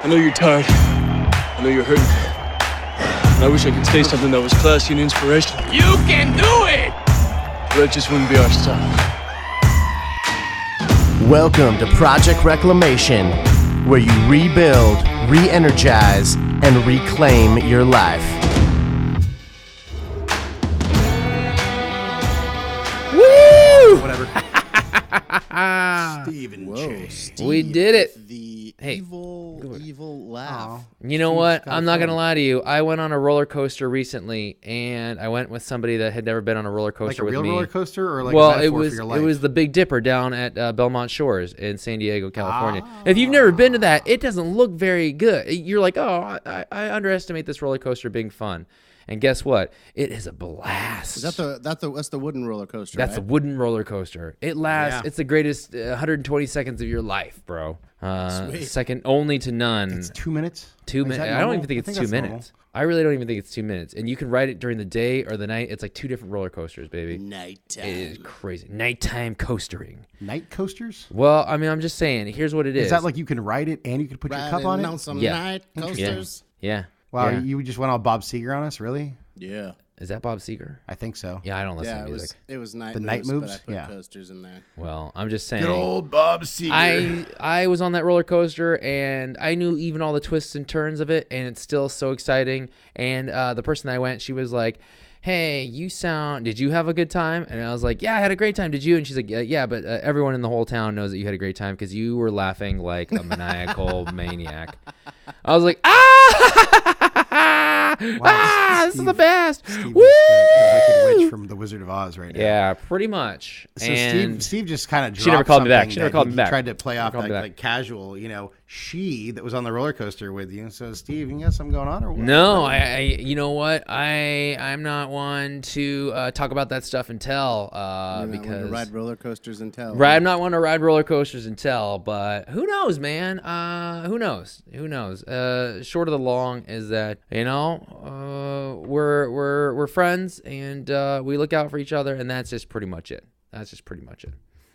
I know you're tired. I know you're hurting. And I wish I could say something that was classy and inspirational. You can do it! But that just wouldn't be our style. Welcome to Project Reclamation, where you rebuild, re-energize, and reclaim your life. Woo! Whatever. Steve and Jay. Steve We did it. with the Hey. evil laugh. You know what? I'm not going to lie to you. I went on a roller coaster recently, and I went with somebody that had never been on a roller coaster Like a with real me. roller coaster or like Well, a it metaphor was for your life? it was the Big Dipper down at Belmont Shores in San Diego, California. If you've never been to that, it doesn't look very good. You're like, oh, I underestimate this roller coaster being fun. And guess what? It is a blast. Is that's the wooden roller coaster? That's a right? wooden roller coaster. It lasts. Yeah. It's the greatest 120 seconds of your life, bro. Second only to none. It's 2 minutes? 2 Is minutes. that I don't normal? even think it's 2 that's minutes. normal. I really don't even think it's 2 minutes. And you can ride it during the day or the night. It's like two different roller coasters, baby. Nighttime. It is crazy. Nighttime coastering. Night coasters? Well, I mean, I'm just saying. Here's what it is. Is that like you can ride it and you can put your cup on it? Some Yeah. night coasters. Yeah. Wow, Yeah. you just went all Bob Seger on us, really? Yeah. Is that Bob Seger? I think so. Yeah, I don't listen Yeah, to music. it was night The moves, night moves? but I put Yeah. coasters in there. Well, I'm just saying. Good old Bob Seger. I was on that roller coaster and I knew even all the twists and turns of it, and it's still so exciting. And the person that I went, she was like, "Hey, did you have a good time?" And I was like, "Yeah, I had a great time. Did you?" And she's like, "Yeah, but everyone in the whole town knows that you had a great time because you were laughing like a maniacal maniac." I was like, this is the best. Steve Woo! is the Wicked Witch from The Wizard of Oz right now. Yeah, pretty much. So and Steve just kind of dropped She never called me back. something She never that called he me back. tried to play off called me back. like casual, she that was on the roller coaster with you. So Steve, you got something going on or what? No, I you know what? I'm not one to talk about that stuff and tell because ride roller coasters and tell. right, I'm not one to ride roller coasters and tell, but who knows, man? Who knows? Who knows? Short of the long is that we're friends and we look out for each other, and that's just pretty much it.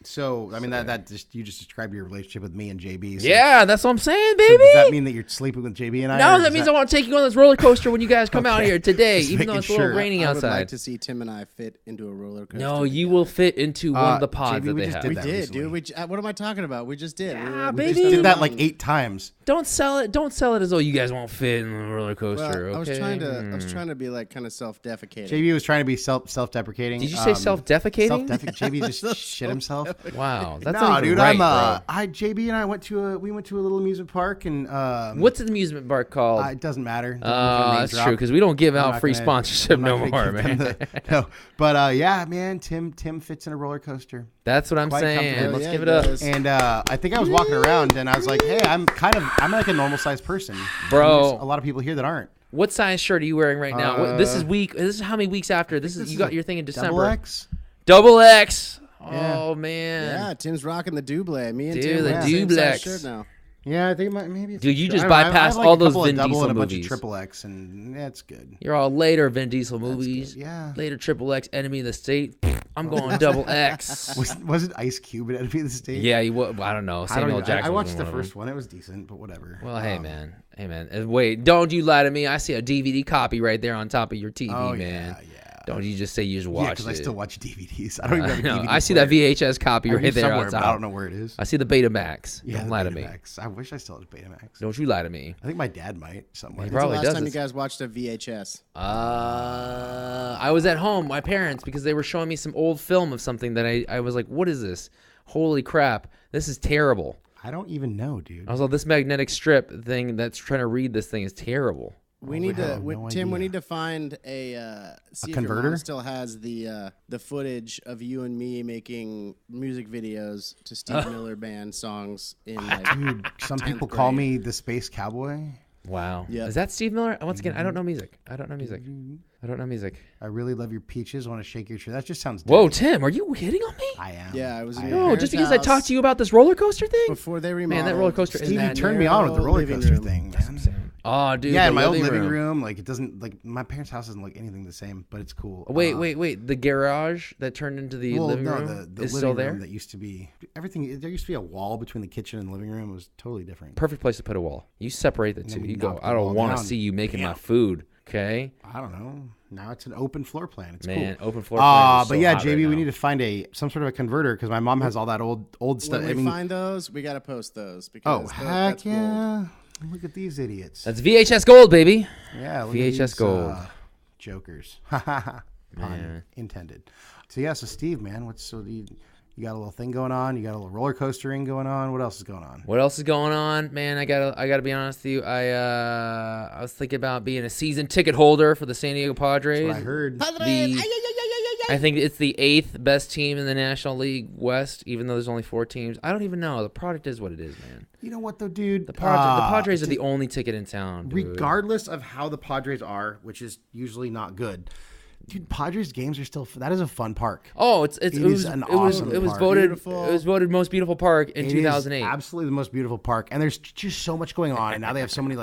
So I mean that you just described your relationship with me and JB. So, Yeah, that's what I'm saying, so baby. does that mean that you're sleeping with JB and I? No, or that does means I want to take you on this roller coaster when you guys come out here today, Just even though making it's a little sure. raining I would outside. like to see Tim and I fit into a roller coaster. No, you will fit into one of the pods JB, that we they just have. did We that did, recently. dude. What am I talking about? We just did. Yeah, we baby. just did that like 8 times. Don't sell it as though you guys won't fit in the roller Well, coaster. I was okay? trying to be like kind of self-defecating. JB was trying to be self-deprecating. Did you say self-defecating? JB just shit himself. Wow, that's No, not even dude, right, JB and I went to a little amusement park and What's the amusement park called? it doesn't matter. That's true because we don't give I'm out not free gonna- sponsorship I'm not no gonna more, give them man. no, but yeah, man, Tim fits in a roller coaster, That's what I'm Quite saying. comfortable. Let's Yeah, give he it up, does. and I think I was walking around and I was like, hey, I'm like a normal sized person, Bro. There's a lot of people here that aren't. What size shirt are you wearing right now? This is how many weeks after? You got your thing in December. Double X. Double X. Yeah. Oh man. Yeah, Tim's rocking the double. Me and Dude, Tim the wear the same size Dublex. shirt now. Yeah, I think maybe. It's Dude, you I just don't know, I have bypassed like all a those couple of Vin double Diesel and a bunch movies. of triple X, and that's good. You're all later Vin Diesel movies. good, yeah. Later Triple X Enemy of the State. I'm going Double X. Was it Ice Cube at Enemy of the State? Yeah, I don't know. I, Samuel Jackson. I was watched in the one of them. first one. It was decent, but whatever. Well, hey man. Wait, don't you lie to me. I see a DVD copy right there on top of your TV, Oh, man. yeah. Don't you just say you just Yeah, watched because it. I still watch DVDs. I don't even have a No, DVD I see player. that VHS copy I right do there somewhere, on but top. I don't know where it is. I see the Betamax. Yeah, Don't the lie to me. Betamax. I wish I still had Betamax. Don't you lie to me. I think my dad might somewhere. He When's the probably last does time this. you guys watched a VHS? I was at home, my parents, because they were showing me some old film of something that I was like, what is this? Holy crap. This is terrible. I don't even know, dude. I was like, this magnetic strip thing that's trying to read this thing is terrible. We need to, have no Tim. We idea. need to find a see if converter? your mom still has the footage of you and me making music videos to Steve Miller Band songs in like. Dude, some 10th people call grade. me the Space Cowboy. Wow. Yep. Is that Steve Miller? Once again, I don't know music. I don't know music. I really love your peaches. Want to shake your shirt. That just sounds. Whoa, dirty. Tim, are you hitting on me? I am. Yeah, I was. In I your am. No, parents' just because I house talked to you about this roller coaster thing? before they remodeled. that roller coaster is Steve, you that turned me on with the roller living coaster room. thing. That's what I'm saying. Oh, dude. Yeah, the in my old living living room, like it doesn't like my parents' house doesn't look anything the same, but it's cool. Wait. The garage that turned into the living room the is living still there? room that used to be everything. There used to be a wall between the kitchen and the living room. It was totally different. Perfect place to put a wall. You separate the two. we You go, knocked the I don't wall want to down. see you making my food. Okay? I don't know. Now it's an open floor plan. It's Man, cool. open floor plan is but so yeah, hot JB, right we now. need to find some sort of a converter because my mom has all that old stuff. When we find those, we got to post those. Because heck that's gold. yeah! Look at these idiots. That's VHS gold, baby. Yeah, look VHS at these, gold. Jokers. Pun intended. So yeah, so Steve, man, you got a little thing going on? You got a little roller coastering going on? What else is going on? What else is going on, man? I gotta be honest with you. I was thinking about being a season ticket holder for the San Diego Padres. That's what I heard. I think it's the 8th best team in the National League West, even though there's only 4 teams. I don't even know. The product is what it is, man. You know what though, dude? The Padres are the only ticket in town, dude. Regardless of how the Padres are, which is usually not good. Dude, Padres games are still. That is a fun park. Oh, it was awesome park. voted Beautiful. it was voted most beautiful park in It 2008. is absolutely the most beautiful park, and there's just so much going on. And now they have so many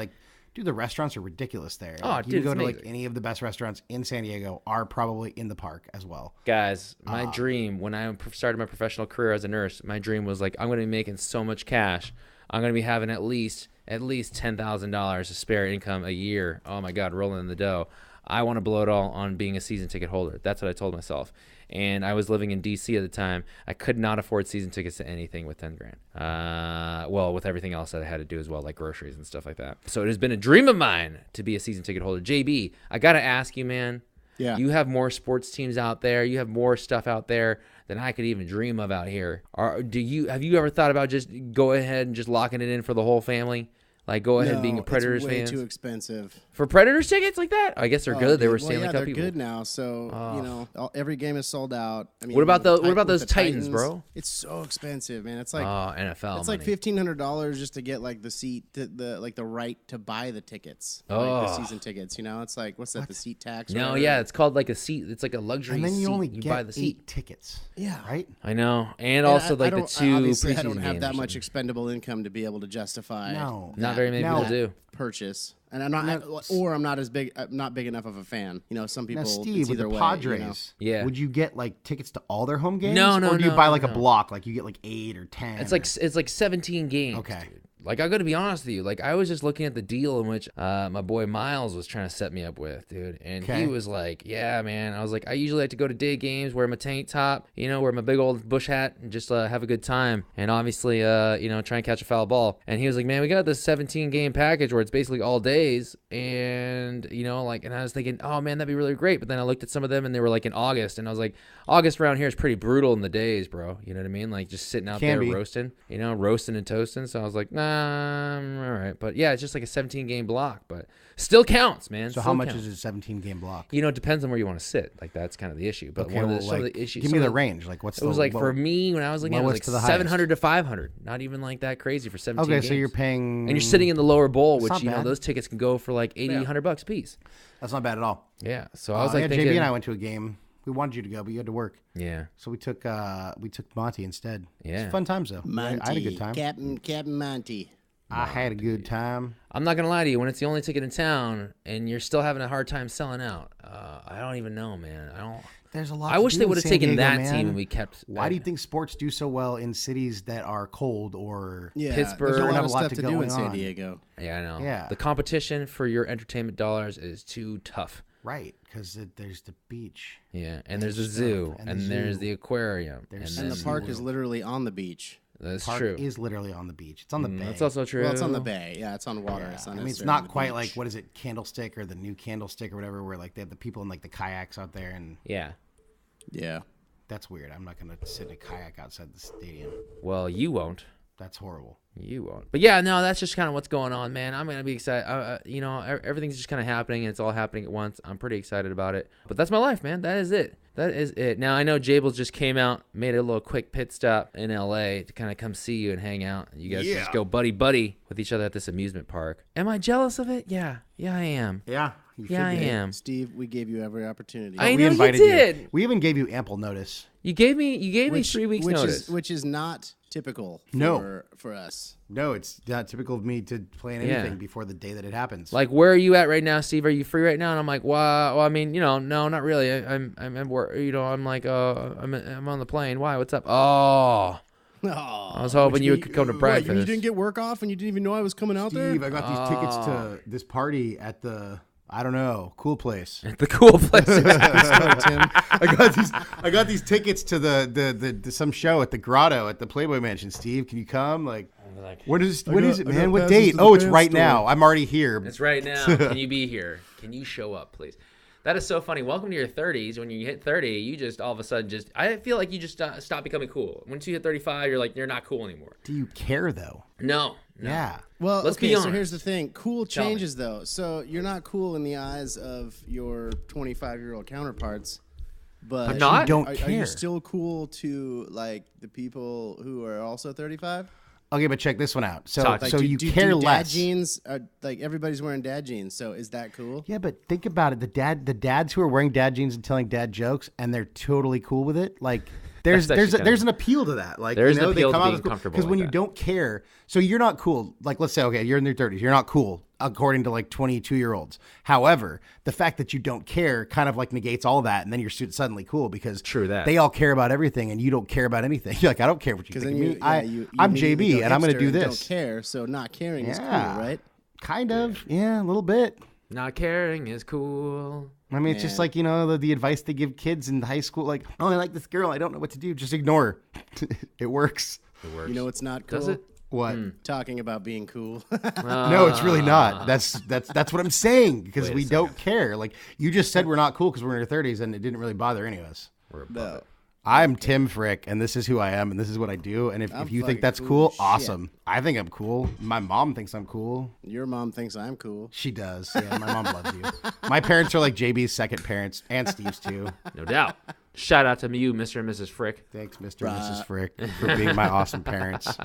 dude, the restaurants are ridiculous there. Oh, Like, dude, you can it's go to amazing. any of the best restaurants in San Diego are probably in the park as well. Guys, my dream when I started my professional career as a nurse, my dream was like I'm going to be making so much cash. I'm going to be having at least $10,000 of spare income a year. Oh my God, rolling in the dough. I want to blow it all on being a season ticket holder. That's what I told myself. And I was living in D.C. at the time. I could not afford season tickets to anything with $10,000. Well, with everything else that I had to do as well, like groceries and stuff like that. So it has been a dream of mine to be a season ticket holder. JB, I got to ask you, man. Yeah. You have more sports teams out there. You have more stuff out there than I could even dream of out here. Have you ever thought about just go ahead and just locking it in for the whole family? Like, go ahead being a Predators it's way fan. too expensive. For Predators tickets like that? I guess they're good. They were Well, Stanley yeah, Cup they're people. good now. So every game is sold out. I mean, What about with what about with those Titans, bro? It's so expensive, man. It's like NFL. it's like money. $1,500 just to get like the seat, the right to buy the tickets, like the season tickets. You know, it's like what's that? The seat tax? or No, whatever? yeah, it's called like a seat. It's like a luxury And then you seat. only you get buy the seat. 8 tickets. Yeah. Right? I know, and And also I like the don't- 2 obviously, preseason I don't have games that or much something. expendable income to be able to justify. No. Not very many people do. Purchase, and I'm not, or I'm not as big, not big enough of a fan. You know, some people. Now, it's Steve, with either the way, Padres, you know? Yeah. would you get like tickets to all their home games? No, Or do you buy like no. a block? Like you get like 8 or 10? It's like 17 games. Okay. Dude. Like, I got to be honest with you. Like, I was just looking at the deal in which my boy Miles was trying to set me up with, dude. And he was like, yeah, man. I was like, I usually like to go to day games, wear my tank top, wear my big old bush hat and just have a good time. And obviously, try and catch a foul ball. And he was like, man, we got this 17-game package where it's basically all days. And, and I was thinking, oh, man, that'd be really great. But then I looked at some of them and they were like in August. And I was like, August around here is pretty brutal in the days, bro. You know what I mean? Like, just sitting out there roasting, roasting and toasting. So I was like, nah. All right, but yeah, it's just like a 17-game block, but still counts, man. So how much is a 17-game block? It depends on where you want to sit. Like that's kind of the issue. But Okay, one well, of the, some like, of the issues. give me the range. Like what's it was like for me when I was looking at it, it was lowest to like the 700 to 500. Not even like that crazy for 17 Okay, games. so you're paying, and you're sitting in the lower bowl, which not bad. those tickets can go for like 80, $100 a piece. That's not bad at all. Yeah. So I was like, yeah, thinking, JB and I went to a game. We wanted you to go, but you had to work. Yeah. So we took Monty instead. Yeah. It's fun times though. Monty, I had a good time. Captain Monty. I had a good time. I'm not gonna lie to you. When it's the only ticket in town and you're still having a hard time selling out, I don't even know, man. There's a lot. I to wish do they in would have San taken Diego, that man. team and we kept. Why do you think sports do so well in cities that are cold or? Yeah, Pittsburgh. There's a Don't lot have of a lot stuff to to go do in San on. Diego. Yeah, I know. Yeah. The competition for your entertainment dollars is too tough. Right, because there's the beach. Yeah, and there's a stuff, zoo, and and the there's zoo. the aquarium, There's And then the park is literally on the beach. that's Park true. is literally on the beach. It's on the bay. That's also true. Well, it's on the bay. Yeah, it's on water. Yeah. It's not I mean, it's necessarily not on the quite beach. like what is it, Candlestick or the new Candlestick or whatever, where like they have the people in like the kayaks out there, and Yeah. Yeah. that's weird. I'm not gonna sit in a kayak outside the stadium. Well, you won't. That's horrible. You won't. But yeah, no, that's just kind of what's going on, man. I'm gonna be excited. Everything's just kind of happening, and it's all happening at once. I'm pretty excited about it. But that's my life, man. That is it. That is it. Now I know Jables just came out, made a little quick pit stop in LA to kind of come see you and hang out. You guys just go buddy with each other at this amusement park. Am I jealous of it? Yeah, I am. Yeah. You Yeah, I should be. am. Steve, we gave you every opportunity. I We know you invited did. We even gave you ample notice. You gave me 3 weeks which notice. which is not typical No. for us. No, it's not typical of me to plan anything before the day that it happens. Like, where are you at right now, Steve? Are you free right now? And I'm like, well, I mean, no, not really. I'm at work. I'm like, I'm on the plane. Why? What's up? Oh, I was hoping you could come to breakfast. You didn't get work off, and you didn't even know I was coming out there. Steve, I got these tickets to this party at the cool place. The cool place. I got these tickets to the some show at the Grotto at the Playboy Mansion. Steve, can you come? Like, when is it, man? What date? Oh, it's right now. I'm already here. It's right now. Can you be here? Can you show up, please? That is so funny. Welcome to your 30s. When you hit 30, you just all of a sudden I feel like you just stop becoming cool. Once you hit 35, you're like, you're not cool anymore. Do you care though? No. Yeah. Well, Let's okay, be honest. so here's the thing. Cool changes, though. So you're not cool in the eyes of your 25-year-old counterparts. But not? You don't Are care. you still cool to, like, the people who are also 35? Okay, but check this one out. So, Talk. Like, so you care dad less. jeans are, like, everybody's wearing dad jeans. So is that cool? Yeah, but think about it. The dads who are wearing dad jeans and telling dad jokes, and they're totally cool with it. Like, there's an appeal to that. Like, There's an appeal they come to out being as cool. comfortable Because when with you that. don't care, so you're not cool. Like, let's say, okay, you're in your 30s, you're not cool according to like 22-year-olds. However, the fact that you don't care kind of like negates all that, and then you're suddenly cool because True that. they all care about everything, and you don't care about anything. You're like, I don't care what you think of me. I'm immediately JB, go and I'm going to hipster do and this. Don't care, so not caring is cool, Yeah. right? Kind of, yeah, a little bit. Not caring is cool. I mean, it's just like, the advice they give kids in high school, like, oh, I like this girl, I don't know what to do, just ignore her. It works. It works. You know what's not cool? Does it? What? Talking about being cool. No, it's really not. That's what I'm saying, because Wait a we don't care. Like, you just said we're not cool because we're in our 30s, and it didn't really bother any of us. We're above No. it. I'm Tim Frick, and this is who I am, and this is what I do. And if you fucking think that's cool cool, as shit. awesome. I think I'm cool. My mom thinks I'm cool. Your mom thinks I'm cool. She does. Yeah, my mom loves you. My parents are like JB's second parents, and Steve's too. No doubt. Shout out to you, Mr. and Mrs. Frick. Thanks, Mr. and Mrs. Frick, for being my awesome parents.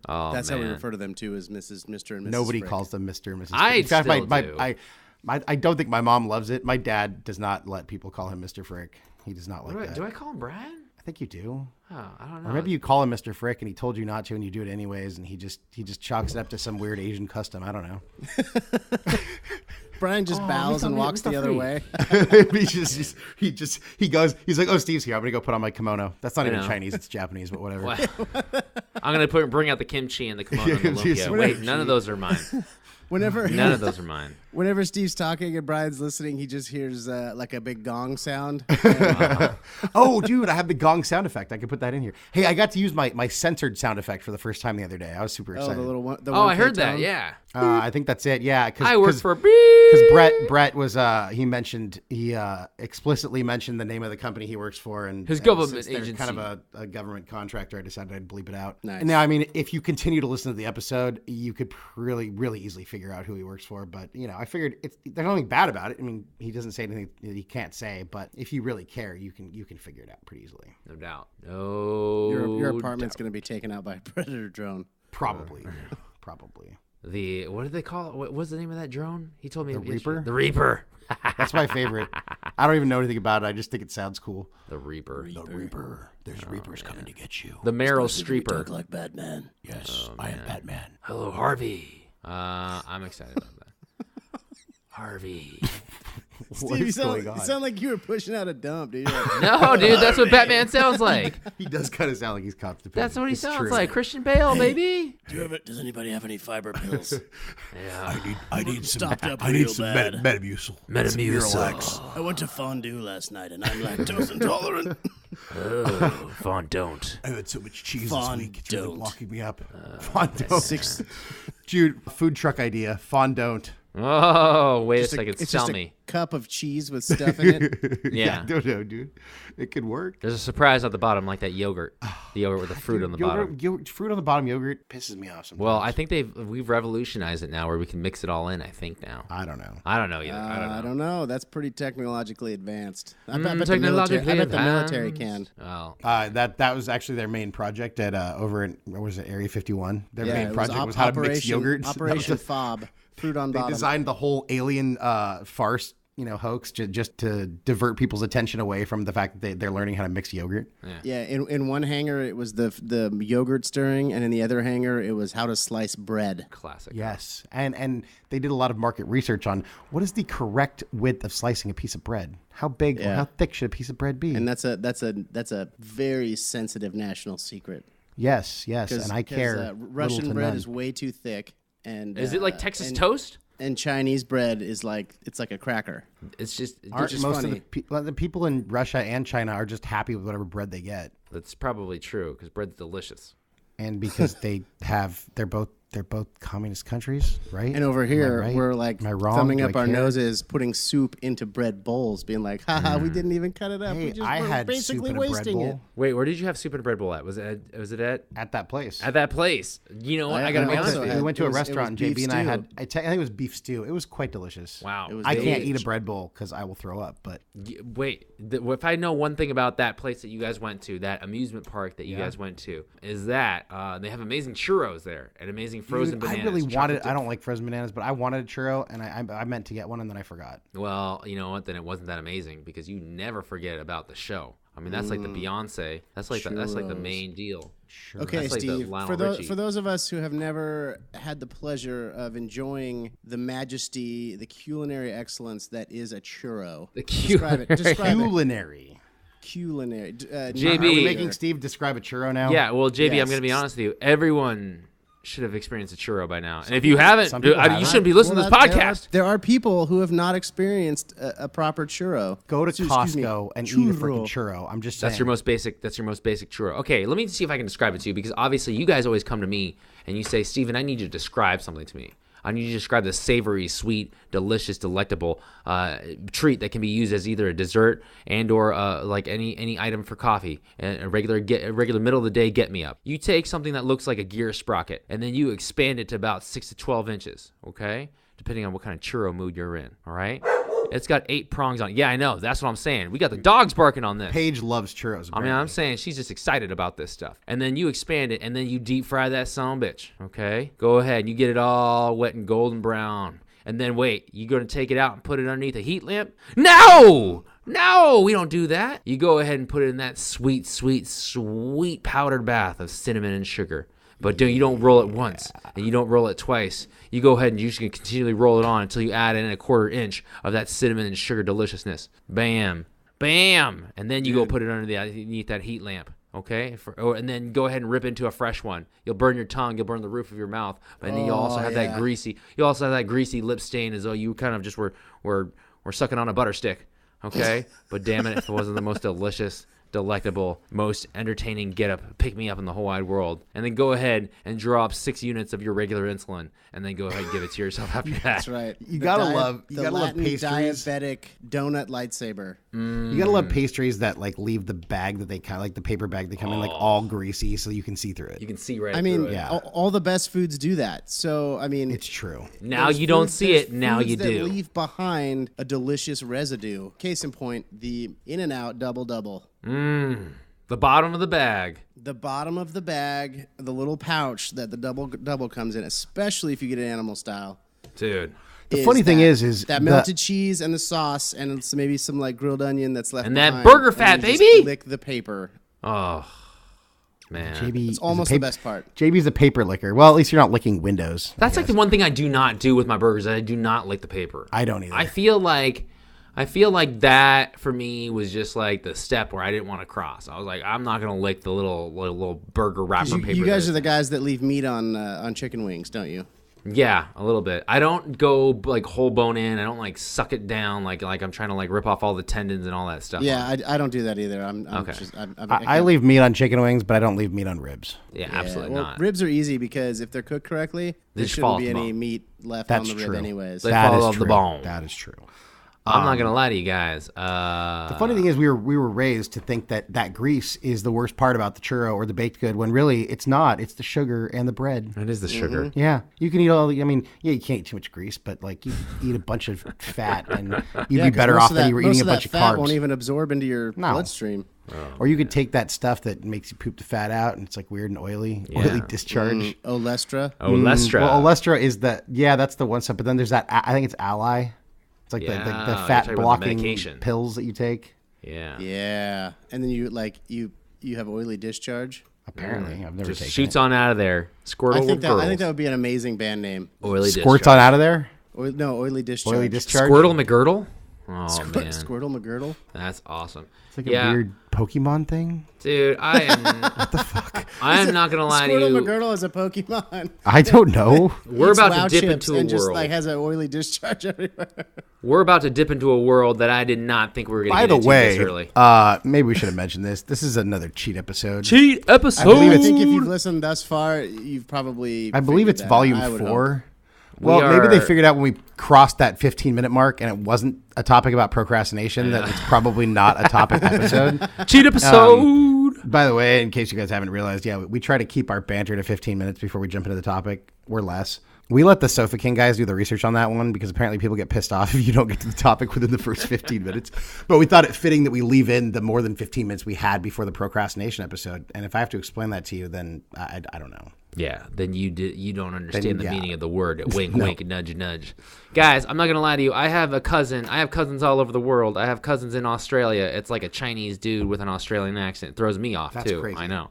Oh, That's how we man. refer to them too, as Mr. and Mrs. Nobody Frick. calls them Mr. and Mrs. I Frick. In fact, still my do. I don't think my mom loves it. My dad does not let people call him Mr. Frick. He does not like that. Do I call him Brian? I think you do. Oh, I don't know. Or maybe you call him Mr. Frick and he told you not to and you do it anyways, and he just chalks it up to some weird Asian custom. I don't know. Brian just bows and walks the other way. he goes, he's like, oh, Steve's here. I'm going to go put on my kimono. That's not even know. Chinese. It's Japanese, but whatever. I'm gonna bring out the kimchi and the kimono and the lumpia. Wait, none of those are mine. Whenever None of those are mine. Whenever Steve's talking and Brian's listening, he just hears like a big gong sound. Oh, dude, I have the gong sound effect. I can put that in here. Hey, I got to use my censored sound effect for the first time the other day. I was super Oh, excited. the little one. The Oh, I 1K heard that. tone? Yeah. I think that's it. Yeah, I work for beep. because Brett was he explicitly mentioned the name of the company he works for, and His government since they're agency. kind of a government contractor. I decided I'd bleep it out. Nice. Now, I mean, if you continue to listen to the episode, you could really easily figure out who he works for. But I figured there's nothing bad about it. I mean, he doesn't say anything that he can't say. But if you really care, you can figure it out pretty easily. No doubt. No. Your apartment's going to be taken out by a predator drone. Probably. What did they call it? What was the name of that drone? He told me. The Reaper? The Reaper. That's my favorite. I don't even know anything about it. I just think it sounds cool. The Reaper. The Reaper. There's Reapers coming to get you. The Meryl Streeper. Like Batman. Yes, I am Batman. Hello, Harvey. I'm excited about that. Harvey. What is going on? You sound like you were pushing out a dump, dude. You're like, No, dude, that's what Batman sounds like. He does kind of sound like he's constipated. That's what he It's sounds true. like. Christian Bale, baby. Does anybody have any fiber pills? Yeah. I need some. Stopped up real bad. Metamucil. Metamucil. I went to fondue last night, and I'm lactose intolerant. Oh, Fondant. I had so much cheese Fondant. this week. It's really locking me up. Fondant. Dude, food truck idea. Fondant. Oh, wait a second. It's Sell just me. a cup of cheese with stuff in it. Yeah. I don't know, dude. It could work. There's a surprise at the bottom, like that yogurt. The yogurt with the fruit on the bottom. Fruit on the bottom yogurt pisses me off sometimes. Well, I think we've revolutionized it now, where we can mix it all in. I think now. I don't know. I don't know either. I don't know. That's pretty technologically advanced. I bet technologically the military can. Oh, That was actually their main project at over in what was it, Area 51. Their main it project was how to mix yogurt. Operation Fob. Fruit on They bottom. designed the whole alien farce hoax just to divert people's attention away from the fact that they're learning how to mix yogurt. Yeah, in one hangar it was the yogurt stirring, and in the other hangar it was how to slice bread. Classic. Yes, and they did a lot of market research on what is the correct width of slicing a piece of bread. How big or how thick should a piece of bread be? And that's a very sensitive national secret. Yes, and I care. Russian bread is way too thick, and Is it like Texas toast? And Chinese bread is like a cracker. It's just Aren't most funny. of the people in Russia and China are just happy with whatever bread they get, that's probably true because bread's delicious. and because they're both communist countries, right? And over here, right? we're like Am I wrong? thumbing Do up I our care? noses, putting soup into bread bowls, being like, haha, we didn't even cut it up. Hey, we just I were had basically soup in a bread wasting it. bowl Wait, where did you have soup in a bread bowl at? Was it at that place. at that place? You know what? I I gotta be also honest with had- We you. went to it a was restaurant, and beef JB and I stew. had. I think it was beef stew. It was quite delicious. Wow. It was I can't aged. eat a bread bowl because I will throw up. But Wait, if I know one thing about that place that you guys went to, that amusement park that you guys went to, is that they have amazing churros there and amazing frozen dude, I bananas. really chocolate wanted. dip. I don't like frozen bananas, but I wanted a churro, and I meant to get one, and then I forgot. Well, you know what? Then it wasn't that amazing because you never forget about the show. I mean, that's like the Beyonce. That's like that's like the Churros. main deal. Okay, That's like the Steve. Lionel For Richie. those of us who have never had the pleasure of enjoying the majesty, the culinary excellence that is a churro, The describe it. Describe it. Culinary. Culinary. JB. Are we making Steve describe a churro now? Yeah, well, JB, I'm Yes. going to be honest with you. Everyone should have experienced a churro by now. And if you haven't, some people you haven't. shouldn't be listening to this podcast. There are people who have not experienced a proper churro. Go to Excuse me, Costco and eat a freaking churro. churro. I'm just saying. That's your most basic. That's your most basic churro. Okay, let me see if I can describe it to you because obviously you guys always come to me and you say, Steven, I need you to describe something to me. I need you to describe the savory, sweet, delicious, delectable treat that can be used as either a dessert and or like any item for coffee, a regular middle of the day get me up. You take something that looks like a gear sprocket and then you expand it to about 6 to 12 inches. Okay, depending on what kind of churro mood you're in. All right. It's got 8 prongs on it. Yeah, I know. That's what I'm saying. We got the dogs barking on this. Paige loves churros. I mean, I'm saying she's just excited about this stuff. And then you expand it, and then you deep fry that son of a bitch, okay? Go ahead, and you get it all wet and golden brown. And then wait, you going to take it out and put it underneath a heat lamp? No! No, we don't do that. You go ahead and put it in that sweet, sweet, sweet powdered bath of cinnamon and sugar. But you don't roll it once, and you don't roll it twice. You go ahead and you just can continually roll it on until you add in a 1/4 inch of that cinnamon and sugar deliciousness. Bam. Bam. And then you go put it underneath that heat lamp. Okay, and then go ahead and rip into a fresh one. You'll burn your tongue, you'll burn the roof of your mouth, and then you also have that greasy. You also have that greasy lip stain, as though you kind of just were sucking on a butter stick. Okay, but damn it, if it wasn't the most delicious, delectable, most entertaining pick me up in the whole wide world. And then go ahead and draw up 6 units of your regular insulin, and then go ahead and give it to yourself after that. That's right. You gotta love Latin pastries. diabetic donut lightsaber. You gotta love pastries that like leave the bag that they kind of like the paper bag they come in like all greasy so you can see through it. You can see right I through mean, it. Yeah. all the best foods do that. So I mean, It's true. Now there's you don't foods- see there's it, now foods you that do. leave behind a delicious residue. Case in point, the In-N-Out double. The bottom of the bag. The bottom of the bag, the little pouch that the double comes in, especially if you get it animal style. Dude. The funny thing is that the- melted cheese and the sauce and it's maybe some like grilled onion that's left And that behind, burger and fat, you just baby! lick the paper. Oh, man. JB It's almost the best part. JB's a paper licker. Well, at least you're not licking windows. That's like the one thing I do not do with my burgers. I do not lick the paper. I don't either. I feel like that for me was just like the step where I didn't want to cross. I was like, I'm not gonna lick the little burger wrapper paper. You guys that- are the guys that leave meat on chicken wings, don't you? Yeah, a little bit. I don't go like whole bone in. I don't like suck it down like I'm trying to like rip off all the tendons and all that stuff. Yeah, I don't do that either. I'm Okay. just, I leave meat on chicken wings, but I don't leave meat on ribs. Yeah, absolutely well, not. Ribs are easy because if they're cooked correctly, there just fall shouldn't off be the any bone. meat left That's on the true. rib anyways. They That fall is off the true. bone. That is true. I'm not gonna lie to you guys. The funny thing is, we were raised to think that grease is the worst part about the churro or the baked good, when really it's not. It's the sugar and the bread. It is the sugar. Yeah, you can eat all. I mean, yeah, you can't eat too much grease, but like you eat a bunch of fat, and you'd be 'cause better most off of than that- you were most eating a of that bunch of fat carbs. won't even absorb into your bloodstream. Or you could take that stuff that makes you poop the fat out, and it's like weird and oily discharge. Olestra. Olestra. Well, Olestra is that's the one stuff. But then there's that. I think it's Ally. It's like the Yeah, fat you're talking about the blocking medication. pills that you take. Yeah. Yeah, and then you have oily discharge. Apparently, I've never Just taken shoots it. on out of there. Squirtle I with think girls. that would be an amazing band name. Oily Squirts discharge. on out of there. Oily discharge. Oily discharge. Squirtle McGirdle? Oh, man. Squirtle McGirdle. That's awesome. It's like a weird Pokemon thing. Dude, I am... what the fuck? I am not going to lie to Squirtle you. McGirdle is a Pokemon. I don't know. We're Eats about WoW to dip chips into a and just world. like has an oily discharge everywhere. We're about to dip into a world that I did not think we were going to By get the into way, this early. maybe we should have mentioned this. This is another cheat episode. Cheat episode. I think if you've listened thus far, you've probably. I believe figured it's that volume out. I would hope. 4. We Well, maybe they are- figured out when we crossed that 15-minute mark and it wasn't a topic about procrastination that it's probably not a topic episode. Cheat episode. By the way, in case you guys haven't realized, yeah, we try to keep our banter to 15 minutes before we jump into the topic. We're less. We let the Sofa King guys do the research on that one because apparently people get pissed off if you don't get to the topic within the first 15 minutes. But we thought it fitting that we leave in the more than 15 minutes we had before the procrastination episode. And if I have to explain that to you, then I don't know. Yeah, then you don't understand the yeah. meaning of the word. Wink, wink, nudge, nudge. Guys, I'm not gonna lie to you. I have a cousin. I have cousins all over the world. I have cousins in Australia. It's like a Chinese dude with an Australian accent. It throws me off That's too. crazy. I know.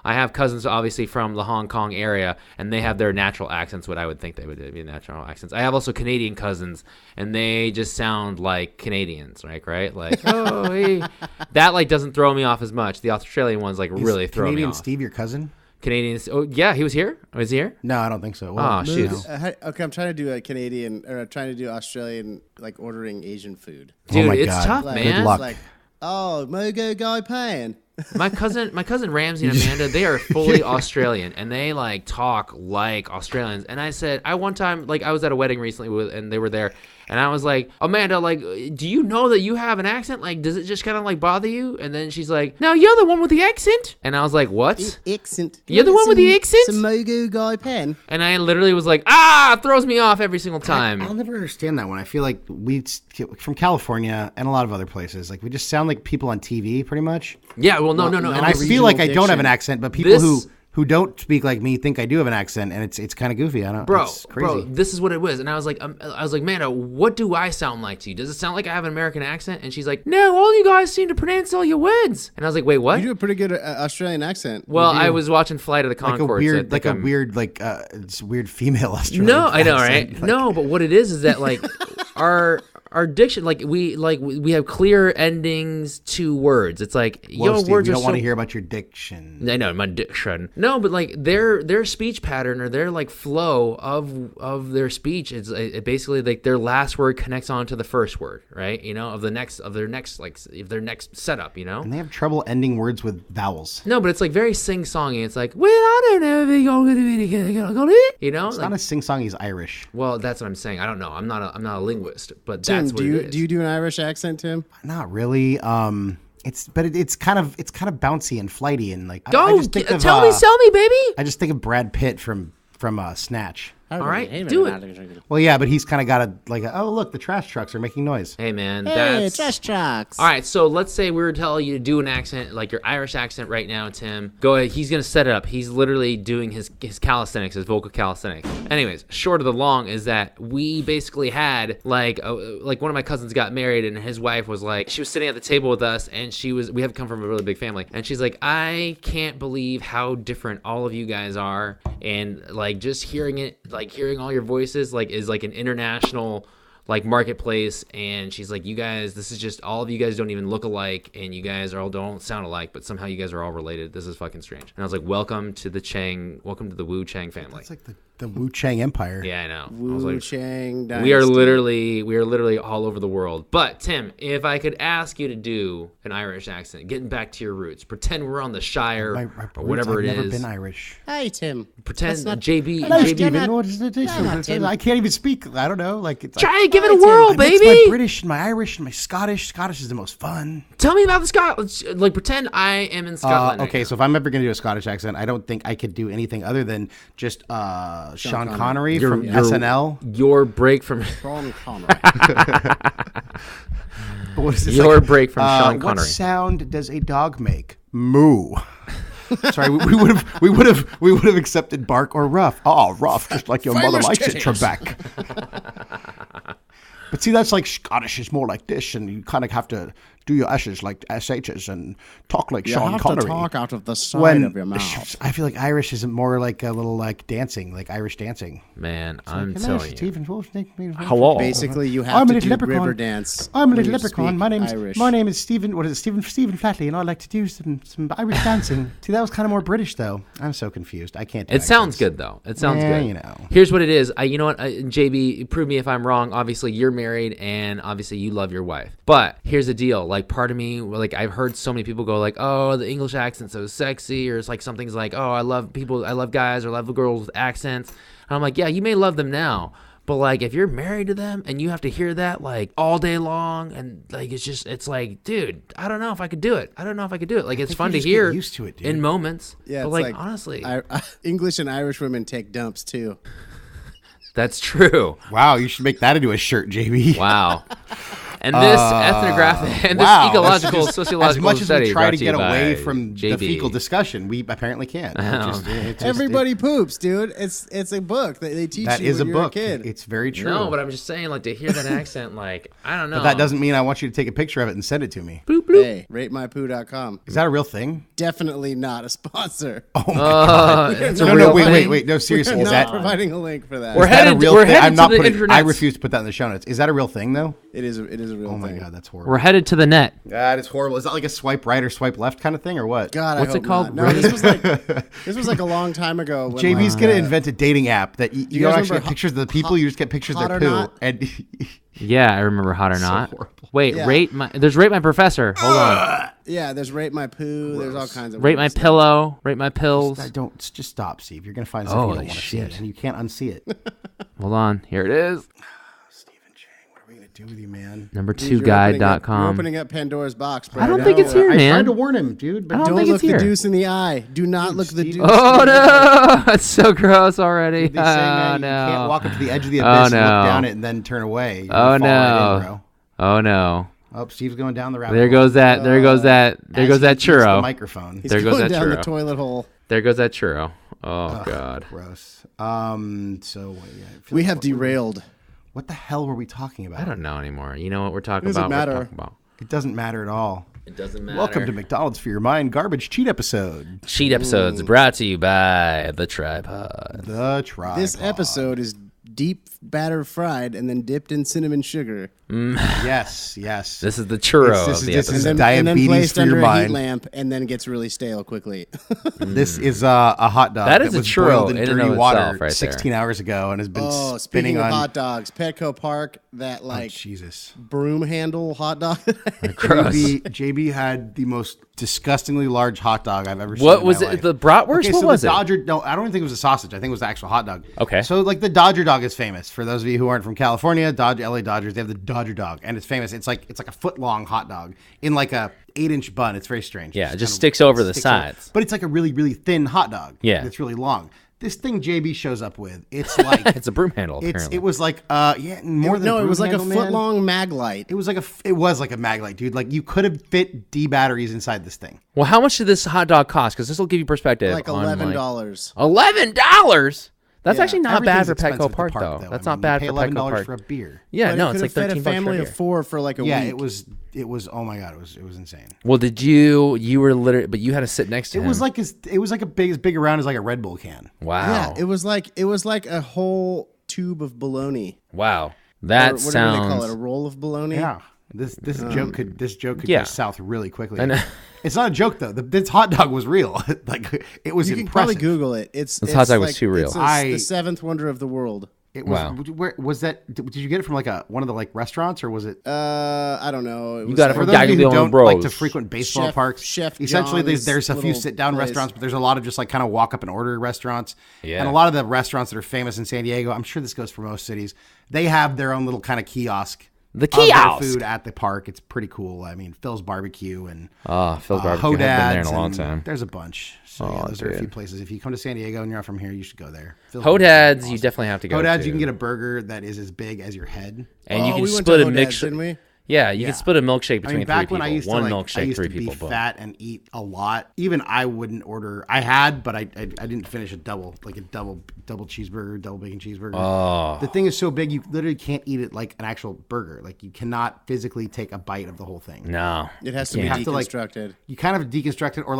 I have cousins obviously from the Hong Kong area, and they have their natural accents. What I would think they would be natural accents. I have also Canadian cousins, and they just sound like Canadians, right? Like, oh, hey. That like doesn't throw me off as much. The Australian ones like really throw me Canadian off. Steve, your cousin? Canadians. Oh yeah, he was here. Was he here? No, I don't think so. Oh, shoot. Okay, I'm trying to do a Canadian or I'm trying to do Australian, like ordering Asian food. Dude, my it's God. tough, Like, man. Good luck. Like, oh, Mogo Guy Pan. My cousin Ramsey and Amanda, they are fully Australian, and they like talk like Australians. And I said, one time, like I was at a wedding recently, and they were there, and I was like, Amanda, like, do you know that you have an accent? Like, does it just kind of like bother you? And then she's like, no, you're the one with the accent. And I was like, what? Accent. You're the one with the accent? Some Mogo Guy Pan. And I literally was like, it throws me off every single time. I'll never understand that one. I feel like we from California and a lot of other places, like we just sound like people on TV pretty much. Yeah, well, no. And I regional feel like I don't have an diction. accent, but people This- who don't speak like me think I do have an accent, and it's kind of goofy. I don't, it's crazy. This is what it was. And I was like, Amanda, what do I sound like to you? Does it sound like I have an American accent? And she's like, no, all you guys seem to pronounce all your words. And I was like, wait, what? You do a pretty good Australian accent. Well, You do. I was watching Flight of the like Conchords. it's weird female Australian. No, I know, accent. right? Like, No, but what it is that like our diction, we have clear endings to words. It's like Whoa, your Steve, words we are don't want so to hear about your diction. I know my diction. No, but like their speech pattern or their like flow of their speech is it basically like their last word connects on to the first word, right? You know, of their next setup, you know. And they have trouble ending words with vowels. No, but it's like very sing-songy. It's like, well, I don't know if you're gonna be, you know. It's Like, not a sing-song. He's Irish. well, that's what I'm saying. I don't know. I'm not a linguist, but Tim, that's what it is. do you do an Irish accent, Tim? Not really. It's kind of bouncy and flighty and like. I Go, just think of, tell me, sell me, baby. I just think of Brad Pitt from Snatch. All right, do it. Well, yeah, but he's kind of got oh look, the trash trucks are making noise. Hey, man, Hey, that's trash trucks. all right. So let's say we were telling you to do an accent, like your Irish accent right now, Tim. Go ahead. He's gonna set it up. He's literally doing his calisthenics, his vocal calisthenics. Anyways, short of the long is that we basically had like one of my cousins got married, and his wife was like, she was sitting at the table with us, and we have come from a really big family, and she's like, I can't believe how different all of you guys are, and like just hearing it. Like hearing all your voices like is like an international like marketplace, and she's like, you guys, this is just all of you guys don't even look alike, and you guys all don't sound alike, but somehow you guys are all related. This is fucking strange. And I was like, welcome to the Wu Chang family. It's like the Wu Chang Empire. Yeah, I know. I was Wu like, Chang we are Dynasty. literally all over the world. But Tim, if I could ask you to do an Irish accent, getting back to your roots, pretend we're on the Shire My or roots, whatever I've it never is. been Irish. Hey, Tim. Pretend That's not- JB. Hello, JB Stephen. What is it? Tim. I can't even speak. I don't know. Like it's Try and give it a Tim. whirl, I mix baby. my British and my Irish and my Scottish. Scottish is the most fun. Tell me about the Scotland. Like, pretend I am in Scotland. Okay, so if I'm ever going to do a Scottish accent, I don't think I could do anything other than just Sean Connery from SNL. Your break from Sean Connery. What is this, Your break from Sean What Connery. sound does a dog make? Moo. Sorry, we would have accepted bark or rough. Oh, rough, just like your mother likes it, Trebek. But see, that's like Scottish is more like this, and you kind of have to do your S's like SH's and talk like Sean Connery. You have to talk out of the side of your mouth. I feel like Irish is more like a little like dancing, like Irish dancing. Man, I'm telling you. Hello. Basically, you have to do river dance. I'm a little leprechaun. My name is Stephen. What is it? Stephen Flatley, and I like to do some Irish dancing. See, that was kind of more British though. I'm so confused. I can't. It sounds good though. It sounds good. You know. Here's what it is. You know what, JB, prove me if I'm wrong. Obviously, you're married, and obviously you love your wife. But here's the deal. Like, part of me, like, I've heard so many people go like, "Oh, the English accent's so sexy," or it's like something's like, "Oh, I love guys, or love girls with accents." And I'm like, yeah, you may love them now, but like, if you're married to them and you have to hear that like all day long, and like, it's like, dude, I don't know if I could do it. Like, it's fun to hear used to it, dude. in moments. Yeah, but it's like honestly, English and Irish women take dumps too. that's true. Wow, you should make that into a shirt, JB. Wow. And this ethnographic and this ecological, sociological as much as study we try to brought get you away by from JB. the fecal discussion, we apparently can't. Everybody poops, dude. It's a book that they teach That you is a when you're book. a kid. It's very true. No, but I'm just saying, like, to hear that accent, like, I don't know. But that doesn't mean I want you to take a picture of it and send it to me. Bloop, bloop. Hey, ratemypoo.com. Is that a real thing? Definitely not a sponsor. Oh my god! It's a No, real wait. thing? No, seriously, We're is not that providing a link for that. We're is that a headed- real we're thing? headed I'm to not the putting. internet. I refuse to put that in the show notes. Is that a real thing though? It is a real Oh thing. my god, that's horrible. We're headed to the net. That is horrible. Is that like a swipe right or swipe left kind of thing, or what? God, What's I it hope called? not. No, this was like a long time ago. When JB's gonna invent a dating app that you you don't guys actually remember get pictures of the people. You just get pictures of Hot their or poo. Not? And Yeah, I remember Hot or Not. horrible. Wait, Yeah. there's Rate My Professor. Hold on. Yeah, there's rate my poo. There's all kinds of Rate weird My stuff. Pillow. Rate My Pills. just stop, Steve. You're gonna find something you Holy don't want to see, shit. and you can't unsee it. Hold on. Here it is. Stephen Chang, what are we gonna do with you, man? Number2guide.com. You're opening up Pandora's box, bro. I don't think it's here, I man. tried to warn him, dude. But I don't Don't think look it's the here. deuce in the eye. Do not look the Steve- deuce. Oh no! That's so gross already. They say, Oh man, no! you can't walk up to the edge of the Oh, abyss and no. look down it and then turn away. You're Oh gonna fall right in, no! bro. Oh no! Oh, Steve's going down the rabbit There hole. goes that. There goes that. There As goes he that eats the churro. microphone. He's There goes going that down the churro. toilet hole. There goes that churro. Oh god. Gross. So yeah, I feel We like have what- derailed. What the hell were we talking about? I don't know anymore. You know what we're talking Doesn't about? matter. We're talking about. It doesn't matter at all. It doesn't matter. Welcome to McDonald's for Your Mind Garbage Cheat Episode. Cheat episodes brought to you by the Tripod. The Tripod. This episode is deep batter fried and then dipped in cinnamon sugar. Yes. This is the churro This of the is episode. And then diabetes placed for your under a heat mind. lamp and then gets really stale quickly. This is a hot dog That is a was churro boiled in in and dirty of water itself right 16 hours ago and has been Oh, spinning speaking of on. hot dogs, Petco Park, that like Jesus. broom handle hot dog. Gross. JB had the most disgustingly large hot dog I've ever seen. What in was my it? life. The bratwurst? Okay, What so was the it? Dodger, no, I don't even think it was a sausage. I think it was the actual hot dog. Okay. So like the Dodger dog is famous. For those of you who aren't from California, LA Dodgers, they have the Dodger dog, and it's famous. It's like a foot long hot dog in like a 8-inch bun. It's very strange. Yeah, it just kind of sticks over the sticks over. sides. But it's like a really, really thin hot dog. Yeah. It's really long. This thing JB shows up with, it's like It's a broom handle. Apparently. it was like more than no, a it was broom like a handle, man. foot long mag light. It was like a mag light, dude. Like you could have fit D batteries inside this thing. Well, how much did this hot dog cost? Because this will give you perspective. Like on, $11. $11. That's Yeah. actually not bad for Everything's expensive Petco at the Park, though. I That's mean, not bad you for pay Petco $11 Park. for a beer. Yeah, But no, it it's could like have fed 13 a bucks for family a of beer. 4 for like a Yeah, week. it was. Oh my god, it was insane. Well, did you were literally, but you had to sit next to It him. was like as big around as like a Red Bull can. Wow. Yeah, it was like a whole tube of bologna. Wow. Or That what do they sounds. call it? A roll of bologna? Yeah, this joke could Yeah. go south really quickly. I know. It's not a joke though. This hot dog was real. Like it was You can impressive. probably Google it. It's This hot dog was like- too real. It's I- the seventh wonder of the world. It was. Wow. Where was that? Did you get it from like one of the like restaurants or was it? I don't know. It was got it For from those of you who Gaglione don't Bros. like to frequent baseball Chef- parks, Chef essentially John's there's a few little sit-down place. restaurants, but there's a lot of just like kind of walk up and order restaurants. Yeah. And a lot of the restaurants that are famous in San Diego, I'm sure this goes for most cities, they have their own little kind of kiosk. The of their kiosk! food at the park. It's pretty cool. I mean, Phil's Barbecue and Oh, Phil's Barbecue. I've been there in a long and time. There's a bunch. So yeah, those are a few places. If you come to San Diego and you're not from here, you should go there. Phil's Barbecue is Hodad's, awesome. you definitely have to go Hodad's, to. you can get a burger that is as big as your head. And you can we went split to a Hodad's, mixture. didn't we? Yeah, you can split a milkshake between three people. When I used One to, milkshake, I used three to people. be Boom. fat and eat a lot. Even I wouldn't order. I had, but I didn't finish a double cheeseburger, double bacon cheeseburger. Oh. The thing is so big, you literally can't eat it like an actual burger. Like you cannot physically take a bite of the whole thing. No. It has to be You have to, deconstructed. You kind of deconstruct it, or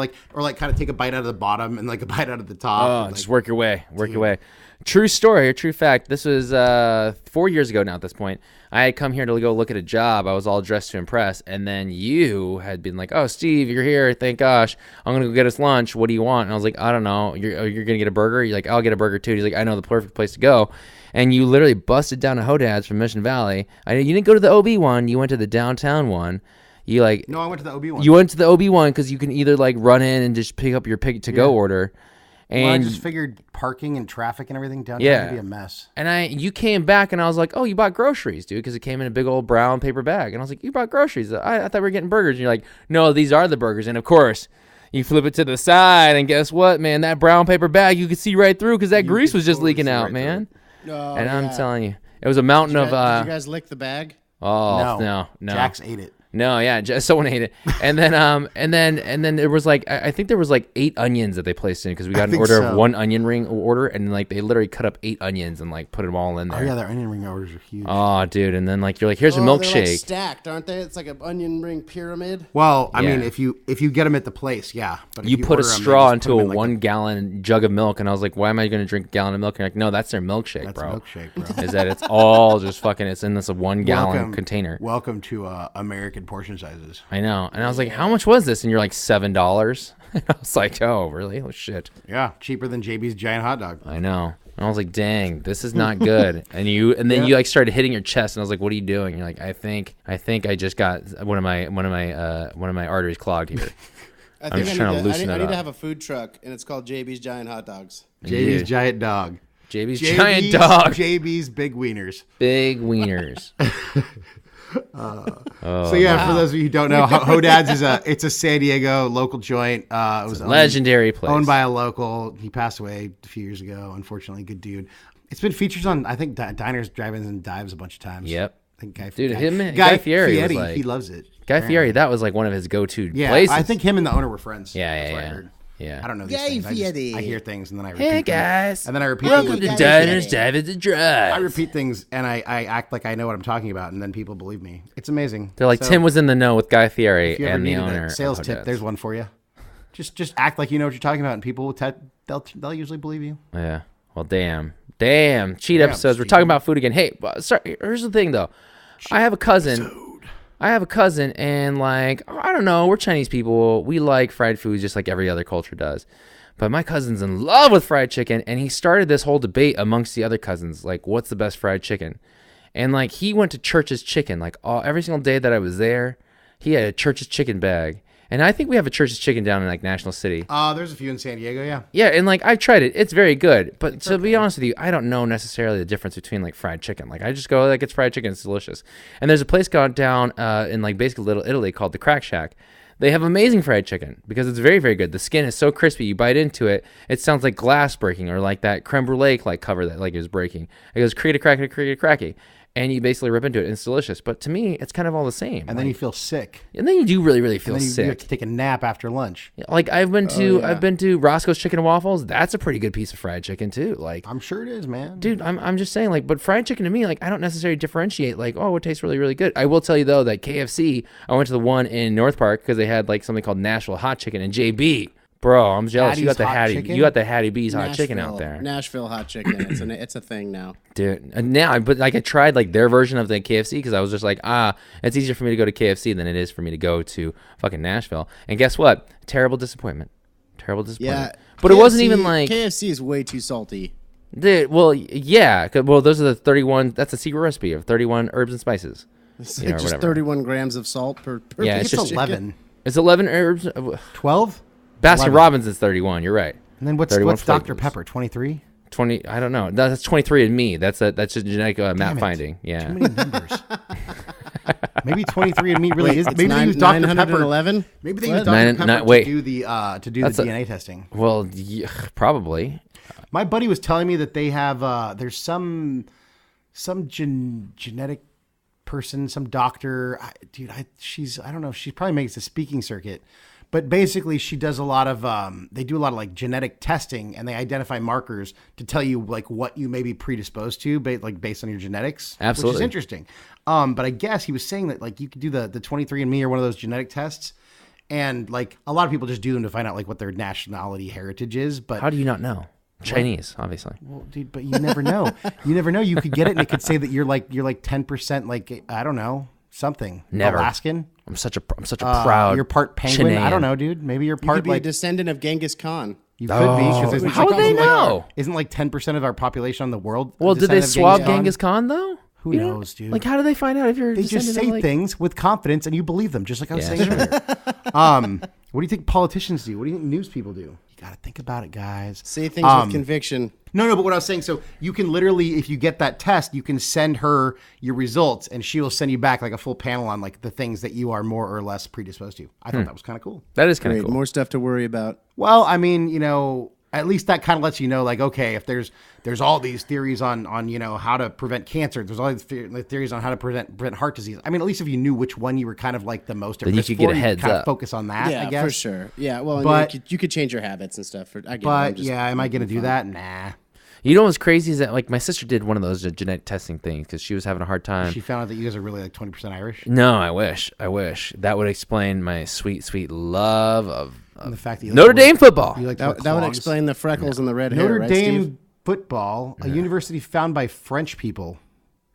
kind of take a bite out of the bottom and like a bite out of the top. Oh, just work your way. Work your way. True story or true fact. This was 4 years ago now at this point. I had come here to go look at a job. I was all dressed to impress. And then you had been like, oh, Steve, you're here. Thank gosh. I'm going to go get us lunch. What do you want? And I was like, I don't know. You're going to get a burger? You're like, I'll get a burger too. He's like, I know the perfect place to go. And you literally busted down to Hodad's from Mission Valley. You didn't go to the OB one. You went to the downtown one. No, I went to the OB one. You went to the OB one because you can either like run in and just pick up your pick-to-go order. And I just figured parking and traffic and everything downtown would be a mess. And you came back and I was like, oh, you bought groceries, dude, because it came in a big old brown paper bag. And I was like, you bought groceries. I thought we were getting burgers. And you're like, no, these are the burgers. And of course, you flip it to the side and guess what, man? That brown paper bag you could see right through because that grease was just leaking out, man. And I'm telling you, it was a mountain Did of. you guys lick the bag? Oh no! Jax ate it. No, yeah, someone ate it, and then there was like I think there was like 8 onions that they placed in because we got an order of 1 onion ring order, and like they literally cut up 8 onions and like put them all in there. Oh yeah, their onion ring orders are huge. Oh, dude, and then like you're like, here's a They're milkshake. like stacked, aren't they? It's like an onion ring pyramid. Well, I mean, if you get them at the place, yeah. But if you put a order 'em, they straw just put into a 'em in, like, 1-gallon jug of milk, and I was like, why am I going to drink a gallon of milk? And you're like, no, that's their milkshake, That's bro. a milkshake, bro. Is that it's all just fucking? It's in this 1-gallon container. Welcome to American portion sizes. I know, and I was like, how much was this? And you're like $7. And I was like, oh, really? Oh shit. Yeah, cheaper than JB's giant hot dog. I know. And I was like, dang, this is not good. And then you like started hitting your chest, and I was like, what are you doing? You're like, I think I just got one of my arteries clogged here. I'm just trying to loosen it up. I need to have a food truck, and it's called JB's Giant Hot Dogs. JB's giant dog. JB's giant dog. JB's big wieners. Big wieners. So yeah, for those of you who don't know, Hodad's is a San Diego local joint. It was Legendary place. owned by a local. He passed away a few years ago. Unfortunately, good dude. It's been featured on I think Diners, Drive-ins, and Dives a bunch of times. Yep. I think Guy Fieri was like, he loves it. Guy Fieri, that was like one of his go-to Yeah, places. I think him and the owner were friends. That's what I Yeah. heard. Yeah. I don't know these Guy things. Fieri. I hear things and then I repeat Hey them. guys. And then I repeat Welcome them. to Guy Diners, Fieri. Drive-ins, and Drives. I repeat things and I act like I know what I'm talking about, and then people believe me. It's amazing. They're like, So, Tim was in the know with Guy Fieri if you ever and the needed owner. a sales of tip, Hodad's. there's one for you. Just act like you know what you're talking about, and people will they'll usually believe you. Yeah. Well, damn. Cheat episodes. We're Steve. talking about food again. Hey, sorry. Here's the thing, though. I have a cousin, and like, I don't know. We're Chinese people. We like fried foods just like every other culture does. But my cousin's in love with fried chicken, and he started this whole debate amongst the other cousins, like, what's the best fried chicken? And like, he went to Church's Chicken, like every single day that I was there, he had a Church's Chicken bag. And I think we have a Church's Chicken down in like National City. There's a few in San Diego, yeah. Yeah, and like I've tried it. It's very good. But to be honest with you, I don't know necessarily the difference between like fried chicken. Like I just go like it's fried chicken, it's delicious. And there's a place down in like basically Little Italy called the Crack Shack. They have amazing fried chicken because it's very, very good. The skin is so crispy. You bite into it, it sounds like glass breaking or like that creme brulee like cover that like is breaking. It goes cracky. And you basically rip into it, and it's delicious. But to me, it's kind of all the same. And then you feel sick. And then you do really, really feel And then you have sick. to take a nap after lunch. Like I've been to Roscoe's Chicken and Waffles. That's a pretty good piece of fried chicken too. Like I'm sure it is, man. dude, I'm just saying, like, but fried chicken to me, like, I don't necessarily differentiate, like, oh, it tastes really, really good. I will tell you, though, that KFC, I went to the one in North Park because they had, like, something called Nashville Hot Chicken, and JB, bro, I'm jealous. Hattie's Hot Chicken? You got the Hattie B's Hot Chicken out there. Nashville hot chicken. It's a thing now. Dude, and now, but, like, I tried, like, their version of the KFC because I was just like, it's easier for me to go to KFC than it is for me to go to fucking Nashville. And guess what? Terrible disappointment. Yeah. But it wasn't even like... KFC is way too salty. Dude, well, yeah. Well, those are the 31... That's a secret recipe of 31 herbs and spices. It's You know, just whatever. 31 grams of salt per Yeah, piece it's of It's chicken. 11. It's 11 herbs. 12? Baskin 11. Robbins is 31. You're right. And then what's 31 Dr. flavors. Pepper? 23? 20. I don't know. That's 23 and me. That's a genetic map Damn it. finding. Yeah. Too many numbers. Maybe 23 and me really Wait, is. it's Maybe they use Dr. Pepper. 911? Maybe they use What? Dr. Pepper wait. to do the That's a- DNA testing. Well, yeah, probably. My buddy was telling me that they have there's some genetic person, some doctor. I don't know. She probably makes the speaking circuit. But basically, she does a lot of, they do a lot of like genetic testing, and they identify markers to tell you like what you may be predisposed to, based on your genetics. Absolutely. Which is interesting. But I guess he was saying that like you could do the 23andMe or one of those genetic tests, and like a lot of people just do them to find out like what their nationality heritage is. But How do you not know? Chinese, obviously. well, dude, but you never know. You never know. You could get it, and it could say that you're like 10% like I don't know something. Never. Alaskan. I'm such a proud. You're part penguin. Chilean. I don't know, dude. Maybe you're You part could be a like descendant of Genghis Khan. you could be. 'Cause isn't- How would they know? Isn't like 10% of our population in the world? a Well, did they descendant of swab Genghis Khan though? Who You know? knows, dude? Like, how do they find out if you're? They just descendant say of, like... things with confidence, and you believe them, just like I was Yeah, saying earlier. What do you think politicians do? What do you think news people do? You got to think about it, guys. Say things with conviction. No, but what I was saying, so you can literally, if you get that test, you can send her your results, and she will send you back like a full panel on like the things that you are more or less predisposed to. I thought that was kind of cool. That is kind of Great. cool. More stuff to worry about. Well, I mean, at least that kind of lets you know, like, okay, if there's all these theories on how to prevent cancer, there's all these theories on how to prevent heart disease. I mean, at least if you knew which one you were kind of like the most at Then you risk could get for, a you heads kind of up. focus on that. Yeah, I guess for sure. Yeah, well, But- you could change your habits and stuff. I get it. I'm But just- yeah, am I going to do that? Nah. You know what's crazy is that like my sister did one of those genetic testing things because she was having a hard time. She found out that you guys are really like 20% Irish. No, I wish that would explain my sweet love of And the fact that you Notre like to wear- Dame football. You like to wear that would clogs. explain the freckles and the red hair, Notre right, Dame Steve? football, a university found by French people.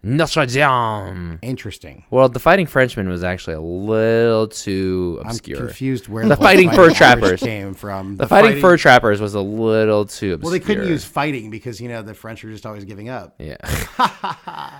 Notre Dame. Interesting. Well, the Fighting Frenchman was actually a little too I'm obscure. confused where The Fighting Fur Irish Trappers came from. The Fighting Fur Trappers was a little too obscure. Well, they couldn't use fighting because the French were just always giving up. Yeah.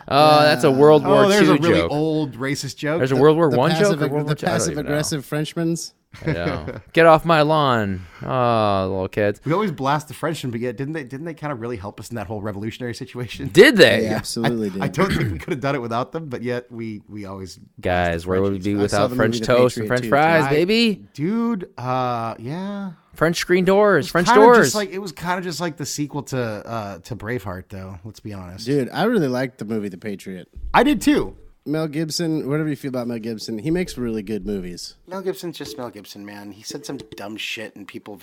Oh, that's a World War there's II a really joke. old racist joke. There's a World War The One joke. passive, Or World War the II? I don't passive even know. aggressive Frenchmans. I know. Get off my lawn. Oh, little kids. We always blast the Frenchmen, but yet didn't they kind of really help us in that whole revolutionary situation? Did they? They absolutely did. I don't think we could have done it without them, but yet we always Guys, where would we be I saw without the French movie The toast and Patriot, French too. fries, baby? Dude, yeah. French screen doors, French Kinda doors. just like it was kind of just like the sequel to Braveheart, though. Let's be honest. Dude, I really liked the movie The Patriot. I did too. Mel Gibson, whatever you feel about Mel Gibson, he makes really good movies. Mel Gibson's just Mel Gibson, man. He said some dumb shit, and people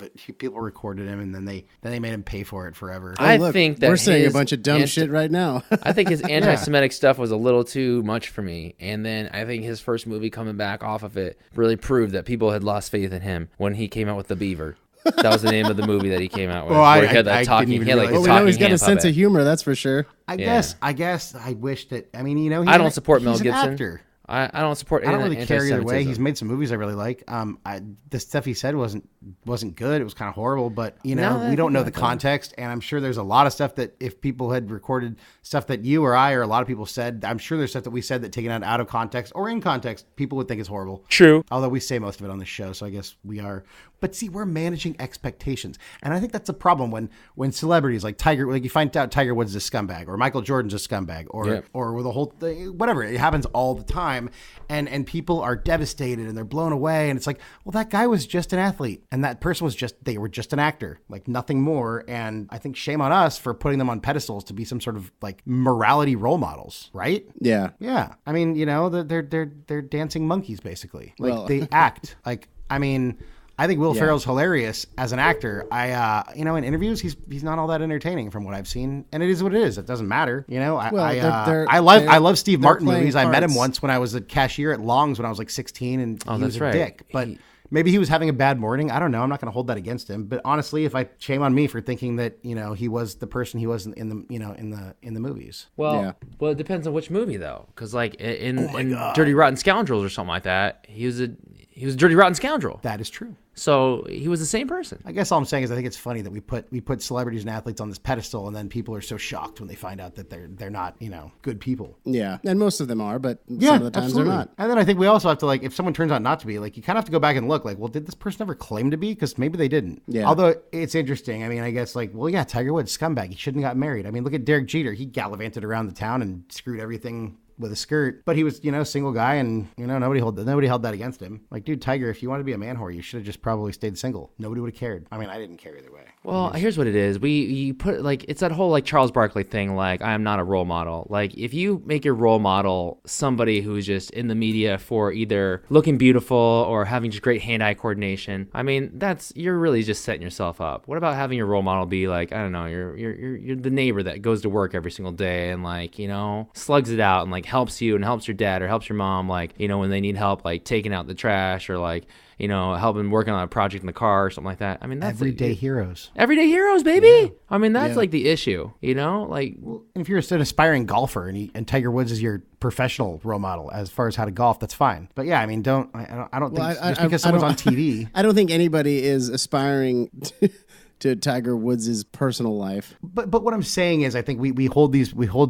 recorded him, and then they made him pay for it forever. I Look, think that we're saying a his bunch of dumb shit right now. I think his anti-Semitic stuff was a little too much for me, and then I think his first movie coming back off of it really proved that people had lost faith in him when he came out with The Beaver. That was the name of the movie that he came out with. Well, where he had I that talking. didn't He had like even the Well, we know talking he's got a hand sense puppet. of humor, that's for sure. I Yeah. guess I wish that. I mean, I don't support Mel he's an Gibson. actor. I don't support. I don't really care either way. anti-Semitism. He's made some movies I really like. The stuff he said wasn't good. It was kind of horrible, but No, we I don't know think the not. context, and I'm sure there's a lot of stuff that if people had recorded stuff that you or I or a lot of people said, I'm sure there's stuff that we said that taken out of context or in context, people would think is horrible. True. Although we say most of it on the show, so I guess we are. But see, we're managing expectations, and I think that's a problem when celebrities like Tiger, like you find out Tiger Woods is a scumbag, or Michael Jordan's a scumbag, or with the whole thing, whatever. It happens all the time, and people are devastated and they're blown away, and it's like, well, that guy was just an athlete, and that person they were just an actor, like nothing more. And I think shame on us for putting them on pedestals to be some sort of like morality role models, right? Yeah. Yeah, I mean, they're dancing monkeys basically. Like Well- they act like. I mean, I think Will Ferrell's hilarious as an actor. In interviews, he's not all that entertaining from what I've seen, and it is what it is. It doesn't matter, I love Steve they're Martin playing movies. I met him parts. once when I was a cashier at Long's when I was like 16, and he was that's a right. dick. But maybe he was having a bad morning. I don't know. I'm not going to hold that against him. But honestly, shame on me for thinking that he was the person he was in the movies. Well, it depends on which movie though, because like in Dirty Rotten Scoundrels or something like that, he was a Dirty Rotten Scoundrel. That is true. So he was the same person. I guess all I'm saying is I think it's funny that we put celebrities and athletes on this pedestal, and then people are so shocked when they find out that they're not good people. Yeah. And most of them are, but some of the times absolutely. they're not. And then I think we also have to if someone turns out not to be, you kind of have to go back and look well, did this person ever claim to be? Because maybe they didn't. Yeah. Although it's interesting. I mean, I guess Tiger Woods, scumbag. He shouldn't have got married. I mean, look at Derek Jeter. He gallivanted around the town and screwed everything with a skirt, but he was, single guy, and nobody held that against him. Like, dude, Tiger, if you want to be a man whore, you should have just just probably stayed single. Nobody would have cared. I mean, I didn't care either way. Well, here's what it is. You put like it's that whole like Charles Barkley thing. Like I am not a role model. Like if you make your role model somebody who's just in the media for either looking beautiful or having just great hand-eye coordination, I mean you're really just setting yourself up. What about having your role model be like, I don't know, you're the neighbor that goes to work every single day and like, you know, slugs it out and like helps you and helps your dad or helps your mom, like, you know, when they need help like taking out the trash or like, you know, helping working on a project in the car or something like that. I mean, that's everyday heroes. Everyday heroes, baby. Yeah. I mean, that's like the issue, you know? Like, well, if you're an aspiring golfer and Tiger Woods is your professional role model as far as how to golf, that's fine. But yeah, I mean, I don't think just because someone's on TV. I don't think anybody is aspiring to Tiger Woods' personal life. But what I'm saying is, I think we hold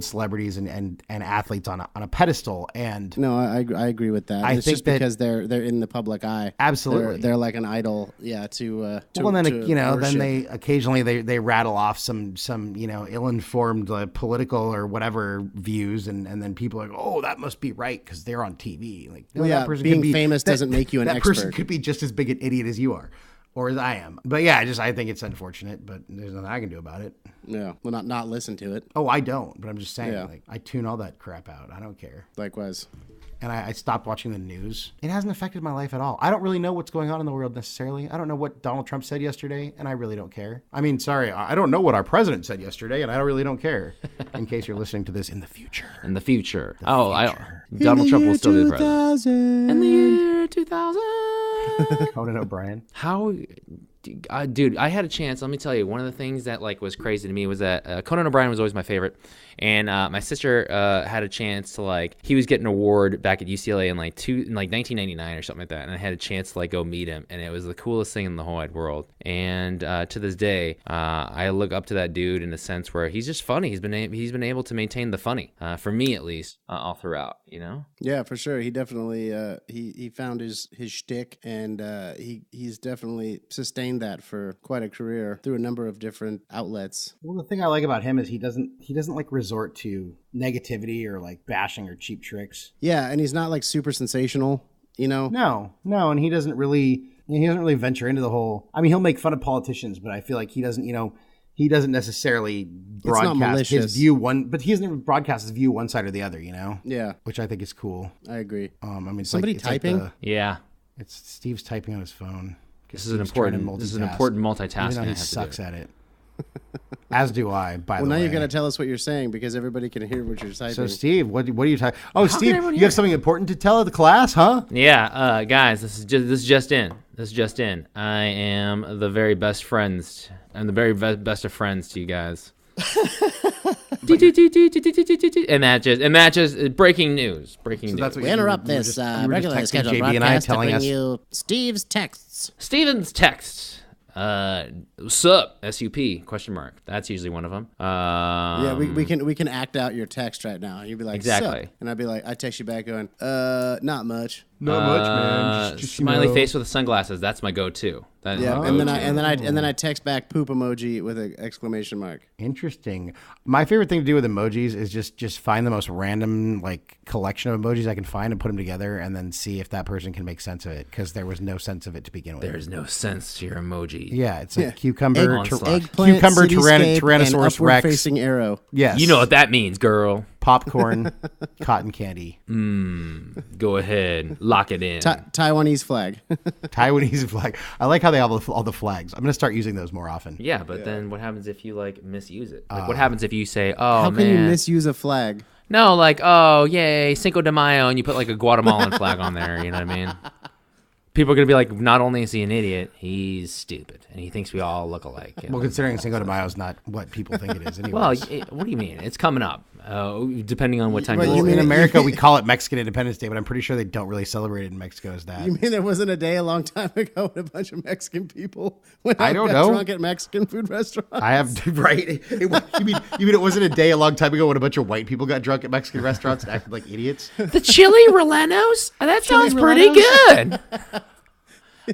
celebrities and athletes on a pedestal. And no, I agree with that. It's just because they're in the public eye. Absolutely, they're like an idol. Yeah. Well, and then then they occasionally they rattle off some ill-informed political or whatever views, and then people are like, oh, that must be right because they're on TV. Like, that person being famous doesn't make you an expert. That person could be just as big an idiot as you are. Or as I am. But yeah, I think it's unfortunate, but there's nothing I can do about it. Yeah. Well, not listen to it. Oh, I don't, but I'm just saying, like, I tune all that crap out. I don't care. Likewise. And I stopped watching the news. It hasn't affected my life at all. I don't really know what's going on in the world necessarily. I don't know what Donald Trump said yesterday, and I really don't care. I mean, sorry, I don't know what our president said yesterday, and I really don't care. In case you're listening to this in the future. In the future. Donald Trump will still be the president. In the year 2000. Conan O'Brien. How... dude, I had a chance. Let me tell you, one of the things that like was crazy to me was that Conan O'Brien was always my favorite, and my sister had a chance to like he was getting an award back at UCLA in like 1999 or something like that, and I had a chance to like go meet him, and it was the coolest thing in the whole wide world. And to this day, I look up to that dude in a sense where he's just funny. He's been able to maintain the funny for me at least all throughout. You know? Yeah, for sure. He definitely he found his shtick, and he's definitely sustained that for quite a career through a number of different outlets. Well, the thing I like about him is he doesn't like resort to negativity or like bashing or cheap tricks. Yeah, and he's not like super sensational, you know? No, and he doesn't really venture into the whole. I mean, he'll make fun of politicians, but I feel like he doesn't necessarily broadcast his view but he doesn't broadcast his view one side or the other, you know? Yeah. Which I think is cool. I agree. I mean, somebody typing? Yeah. It's Steve's typing on his phone. This is an important multitasking. Even though he sucks at it. As do I, by the way. Well, now you're going to tell us what you're saying because everybody can hear what you're typing. So, Steve, what are you typing? Oh, Steve, you have something important to tell the class, huh? Yeah, guys, this is just in. I am the very best friends. I'm the very best of friends to you guys. And that just breaking news. That's we interrupt this regularly scheduled broadcast to bring you Steve's texts. Steven's texts. Sup? S-U-P? Question mark. That's usually one of them. Yeah, we can act out your text right now. You'd be like, exactly. Sup? And I'd be like, I text you back going, not much. Not much, man. Just smiley face with the sunglasses. That's my go-to. And then I text back poop emoji with an exclamation mark. Interesting. My favorite thing to do with emojis is just find the most random like collection of emojis I can find and put them together, and then see if that person can make sense of it because there was no sense of it to begin with. There's no sense to your emoji. Yeah, it's a cucumber, eggplant, Tyrannosaurus and Rex, facing arrow. Yes, you know what that means, girl. Popcorn, cotton candy. Go ahead, lock it in. Taiwanese flag. Taiwanese flag. I like how they have all the flags. I'm gonna start using those more often. Yeah, but then what happens if you like misuse it? Like, what happens if you say, "Oh, how can you misuse a flag?" No, like, oh, yay, Cinco de Mayo, and you put like a Guatemalan flag on there. You know what I mean? People are going to be like, not only is he an idiot, he's stupid. And he thinks we all look alike. You know? Well, considering Cinco de Mayo is not what people think it is anyway. Well, what do you mean? It's coming up. Depending on what time you mean in America, we call it Mexican Independence Day, but I'm pretty sure they don't really celebrate it in Mexico as that. You mean there wasn't a day a long time ago when a bunch of Mexican people went out I don't and got know. drunk at Mexican food restaurants? I have, right? You mean it wasn't a day a long time ago when a bunch of white people got drunk at Mexican restaurants and acted like idiots? The chili rellenos? That sounds pretty good.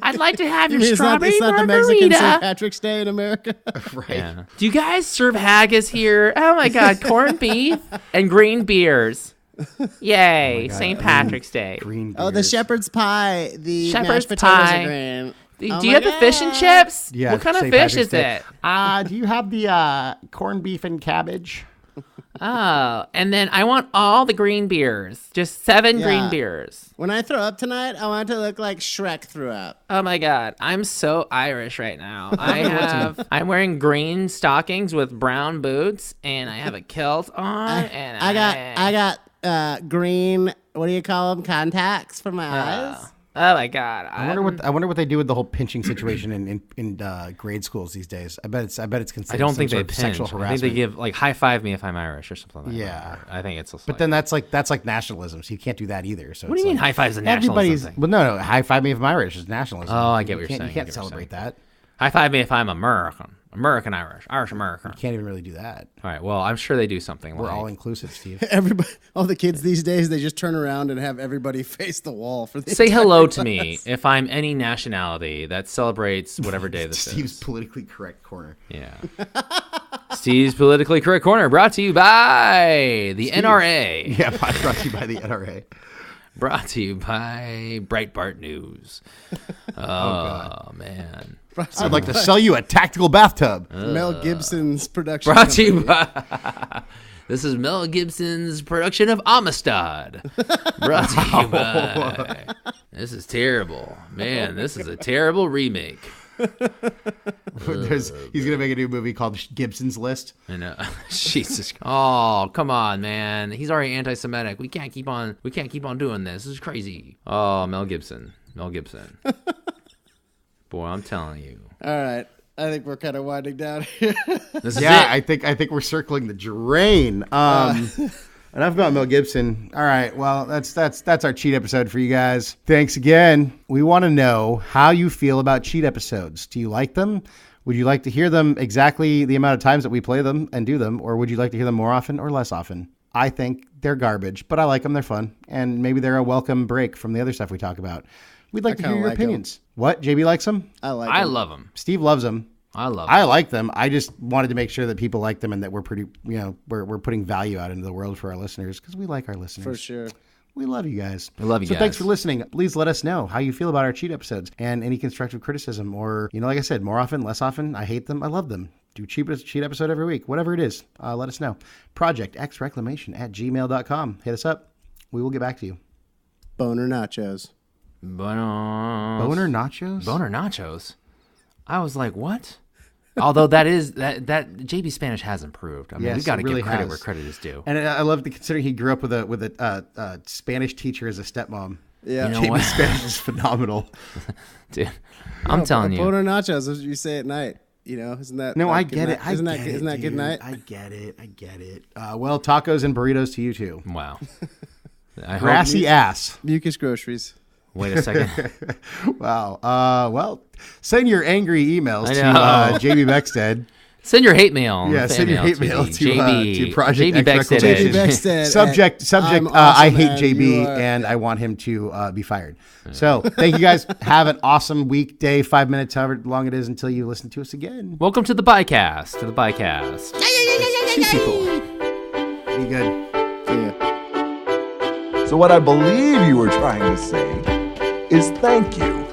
I'd like to have your strawberry it's not margarita. the Mexican St. Patrick's Day in America. Right. Yeah. Do you guys serve haggis here? Oh my God, corned beef and green beers. Yay, St. Patrick's Day. Green beers. Oh, the shepherd's pie. The Shepherd's mashed potatoes pie. are green. Do you have the fish and chips? Yeah, What kind of St. fish Patrick's is Day. it? Do you have the corned beef and cabbage? Oh, and then I want all the green beers. Just 7 green Yeah. beers. When I throw up tonight, I want it to look like Shrek threw up. Oh my God, I'm so Irish right now. I'm wearing green stockings with brown boots, and I have a kilt on. And I got green. What do you call them? Contacts for my eyes. Oh my God, I wonder what they do with the whole pinching situation in grade schools these days. I bet it's considered. I don't think some they sort of pinch. sexual I think harassment. they give like high five me if I'm Irish or something like Yeah. that. I think it's. But then that's like nationalism. So you can't do that either. So what do you mean high five's a everybody's? nationalism thing? Well, no, high five me if I'm Irish is nationalism. Oh, I get what you're saying. You I can't get what you're celebrate saying. that. High five me if I'm American. American Irish. Irish American. You can't even really do that. All right. Well, I'm sure they do something. We're like, all inclusive, Steve. Everybody, all the kids these days, they just turn around and have everybody face the wall for the say entire hello to class. me if I'm any nationality that celebrates whatever day this Steve's is. politically correct corner. Yeah. Steve's Politically Correct Corner brought to you by the NRA. Yeah, brought to you by the NRA. Brought to you by Breitbart News. Oh, man. I'd like to sell you a tactical bathtub. Mel Gibson's production. Brought to company. you by... This is Mel Gibson's production of Amistad. Brought to you by... This is terrible. Man, this is a terrible remake. He's gonna make a new movie called Gibson's List. I know. Jesus. Oh, come on, man. He's already anti-Semitic. We can't keep on doing this. This is crazy. Oh, Mel Gibson. Boy, I'm telling you. All right. I think we're kind of winding down here. This is Yeah, it. I think we're circling the drain. Enough about Mel Gibson. All right, well, that's our cheat episode for you guys. Thanks again. We want to know how you feel about cheat episodes. Do you like them? Would you like to hear them exactly the amount of times that we play them and do them, or would you like to hear them more often or less often? I think they're garbage, but I like them. They're fun, and maybe they're a welcome break from the other stuff we talk about. We'd like to hear kinda your like 'em. opinions. What? JB likes them? I like I it. love him. Steve loves them. I love I him. like them. I just wanted to make sure that people like them and that we're pretty, we're putting value out into the world for our listeners because we like our listeners. For sure. We love you guys. We love you so guys. thanks for listening. Please let us know how you feel about our cheat episodes and any constructive criticism or, like I said, more often, less often. I hate them. I love them. Do cheat episode every week. Whatever it is, let us know. ProjectXReclamation@gmail.com. Hit us up. We will get back to you. Boner nachos. Boner nachos? Boner nachos. I was like, what? Although that JB Spanish has improved. I mean, Yes, we got to it really give credit has. where credit is due. And I love considering he grew up with a Spanish teacher as a stepmom. Yeah. You know JB what? Spanish is phenomenal. Dude, I'm telling you. Boner nachos is what you say at night. Isn't that? No, like I good get night? it. Isn't that dude. good night? I get it. Well, tacos and burritos to you too. Wow. I hope, Grassy ass. Mucus groceries. wait a second. Wow. Well, send your angry emails I to know. JB Beckstead. Send your hate mail. Yeah, send your hate mail to Project JB X Beckstead. Reclamation. JB Beckstead. Subject. I'm I awesome hate and JB you are- and I want him to be fired. So thank you guys. Have an awesome weekday. 5 minutes, however long it is, until you listen to us again. Welcome to the Bycast. Two people. Be good. See ya. So what I believe you were trying to say is thank you.